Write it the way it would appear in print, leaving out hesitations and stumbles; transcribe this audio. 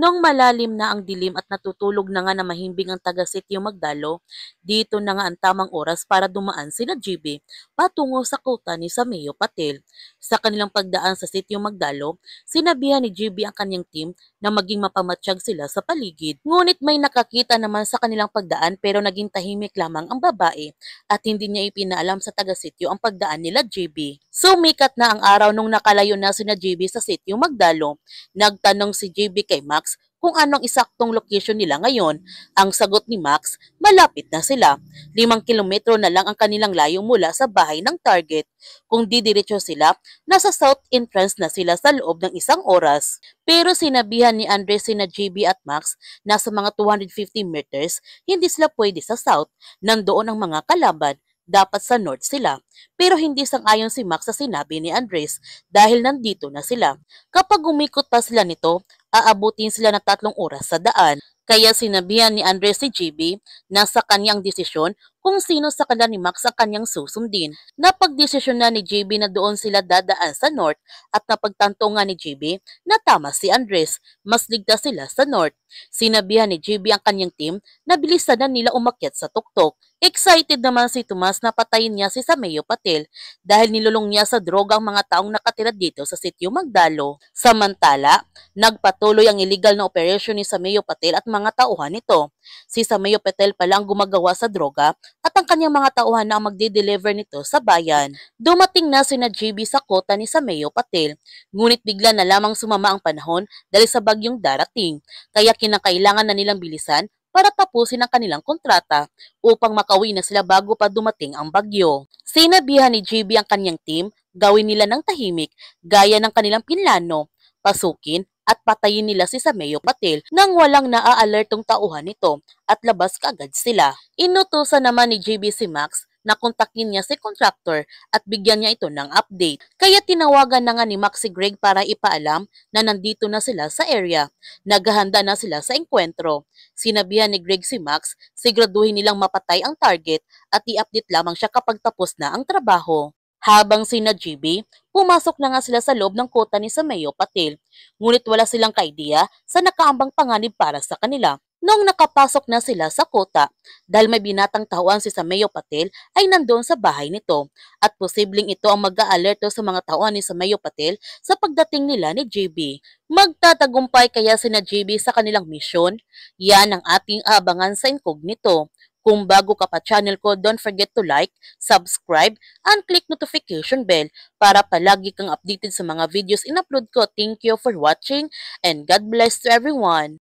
Nung malalim na ang dilim at natutulog na nga na mahimbing ang taga-sitio Magdalo, dito na nga ang tamang oras para dumaan sina GB patungo sa kuta ni Sameo Patel. Sa kanilang pagdaan sa sitio Magdalo, sinabihan ni GB ang kanyang team na maging mapamatsyag sila sa paligid. Ngunit may nakakita naman sa kanilang pagdaan pero naging tahimik lamang ang babae at hindi niya ipinaalam sa taga-sitio ang pagdaan nila GB. Sumikat na ang araw nung nakalayo na sina GB sa sitio Magdalo. Nagtanong si JB kay Max kung anong isaktong location nila ngayon. Ang sagot ni Max, malapit na sila. 5 kilometro na lang ang kanilang layo mula sa bahay ng target. Kung didiretso sila, nasa south entrance na sila sa loob ng 1 oras. Pero sinabihan ni Andres sina JB at Max na sa mga 250 meters, hindi sila pwede sa south. Nandoon ang mga kalaban. Dapat sa north sila. Pero hindi sang-ayon si Max sa sinabi ni Andres dahil nandito na sila. Kapag umikot pa sila nito, aabutin sila ng 3 oras sa daan. Kaya sinabihan ni Andres si GB na sa kanyang desisyon kung sino sa kanila ni Max ang kanyang susundin. Napagdesisyon na ni GB na doon sila dadaan sa north at napagtanto nga ni GB na tama si Andres, mas ligtas sila sa north. Sinabihan ni GB ang kanyang team na bilisan na nila umakyat sa tuktok. Excited naman si Tomas na patayin niya si Sameo Patel dahil nilulong niya sa droga ang mga taong nakatira dito sa sitio Magdalo. Samantala, nagpatuloy ang illegal na operasyon ni Sameo Patel at mga tauhan nito. Si Sameo Patel pala ang gumagawa sa droga at ang kanyang mga tauhan na ang magde-deliver nito sa bayan. Dumating na sina GB sa kota ni Sameo Patel, ngunit bigla na lamang sumama ang panahon dahil sa bagyong darating, kaya kinakailangan na nilang bilisan para tapusin ang kanilang kontrata upang makauwi na sila bago pa dumating ang bagyo. Sinabihan ni GB ang kanyang team, gawin nila ng tahimik gaya ng kanilang pinlano, pasukin at patayin nila si Sameo Patel nang walang naaalertong tauhan nito at labas kaagad sila. Inutusan naman ni GB si Max na kontakin niya si contractor at bigyan niya ito ng update. Kaya tinawagan na nga ni Max si Greg para ipaalam na nandito na sila sa area. Naghahanda na sila sa engkwentro. Sinabihan ni Greg si Max, siguraduhin nilang mapatay ang target at i-update lamang siya kapag tapos na ang trabaho. Habang sina GB, pumasok na nga sila sa loob ng kota ni Sameo Patel. Ngunit wala silang kaidiya sa nakaambang panganib para sa kanila. Noong nakapasok na sila sa kota, dahil may binatang tauhan si Sameo Patel ay nandoon sa bahay nito at posibleng ito ang mag-aalerto sa mga tauhan ni Sameo Patel sa pagdating nila ni JB. Magtatagumpay kaya sina JB sa kanilang misyon? Yan ang ating abangan sa incognito. Kung bago ka pa channel ko, don't forget to like, subscribe, and click notification bell para palagi kang updated sa mga videos in-upload ko. Thank you for watching and God bless to everyone.